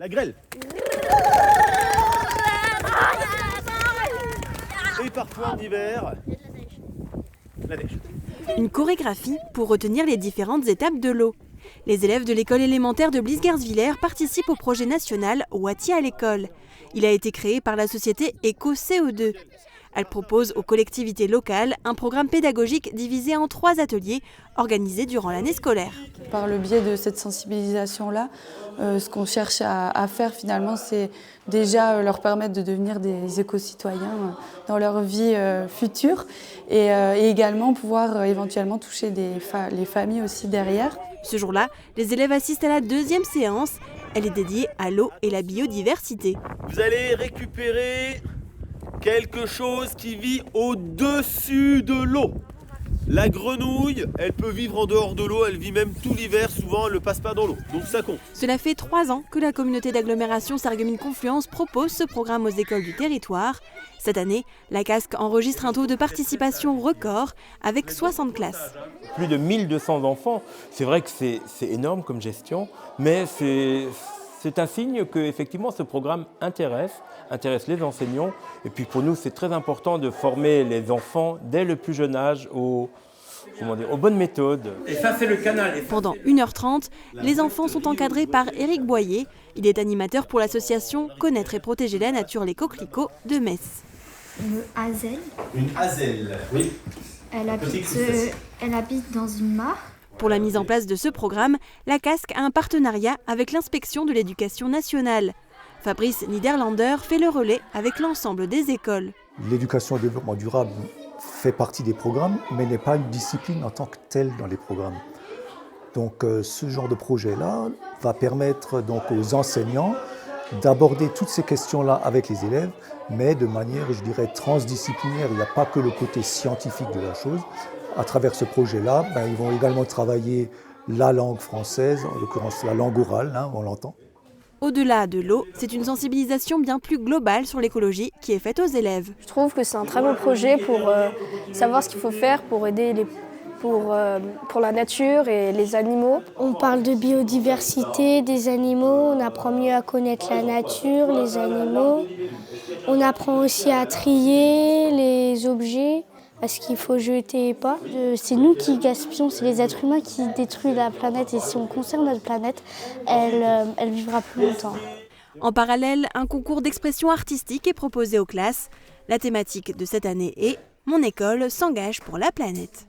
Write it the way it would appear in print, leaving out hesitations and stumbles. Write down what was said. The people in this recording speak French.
La grêle. Et parfois en hiver, la neige. Une chorégraphie pour retenir les différentes étapes de l'eau. Les élèves de l'école élémentaire de Blisgerswiller participent au projet national Wattier à l'école. Il a été créé par la société Eco-CO2. Elle propose aux collectivités locales un programme pédagogique divisé en 3 ateliers organisés durant l'année scolaire. Par le biais de cette sensibilisation-là, ce qu'on cherche à faire finalement, c'est déjà leur permettre de devenir des éco-citoyens dans leur vie future et également pouvoir éventuellement toucher les familles aussi derrière. Ce jour-là, les élèves assistent à la 2e séance. Elle est dédiée à l'eau et la biodiversité. Vous allez récupérer quelque chose qui vit au-dessus de l'eau. La grenouille, elle peut vivre en dehors de l'eau, elle vit même tout l'hiver, souvent elle ne passe pas dans l'eau, donc ça compte. Cela fait 3 ans que la communauté d'agglomération Sarreguemines-Confluence propose ce programme aux écoles du territoire. Cette année, la Casque enregistre un taux de participation record avec 60 classes. Plus de 1200 enfants, c'est vrai que c'est énorme comme gestion, mais c'est un signe que effectivement ce programme intéresse les enseignants. Et puis pour nous, c'est très important de former les enfants dès le plus jeune âge aux bonnes méthodes. Et ça, c'est le canal. Pendant 1h30, les enfants sont encadrés par Éric Boyer. Il est animateur pour l'association Connaître et protéger la nature, les coquelicots de Metz. Une hazelle. Une hazelle, oui. Elle habite dans une mare. Pour la mise en place de ce programme, la Casque a un partenariat avec l'inspection de l'éducation nationale. Fabrice Niederlander fait le relais avec l'ensemble des écoles. L'éducation au développement durable fait partie des programmes, mais n'est pas une discipline en tant que telle dans les programmes. Donc ce genre de projet-là va permettre donc aux enseignants d'aborder toutes ces questions-là avec les élèves, mais de manière, je dirais, transdisciplinaire. Il n'y a pas que le côté scientifique de la chose. À travers ce projet-là, ils vont également travailler la langue française, en l'occurrence la langue orale, on l'entend. Au-delà de l'eau, c'est une sensibilisation bien plus globale sur l'écologie qui est faite aux élèves. Je trouve que c'est un très beau projet pour savoir ce qu'il faut faire pour aider pour la nature et les animaux. On parle de biodiversité, des animaux, on apprend mieux à connaître la nature, les animaux. On apprend aussi à trier les objets, à ce qu'il faut jeter et pas. C'est nous qui gaspillons, c'est les êtres humains qui détruisent la planète. Et si on conserve notre planète, elle vivra plus longtemps. En parallèle, un concours d'expression artistique est proposé aux classes. La thématique de cette année est « Mon école s'engage pour la planète ».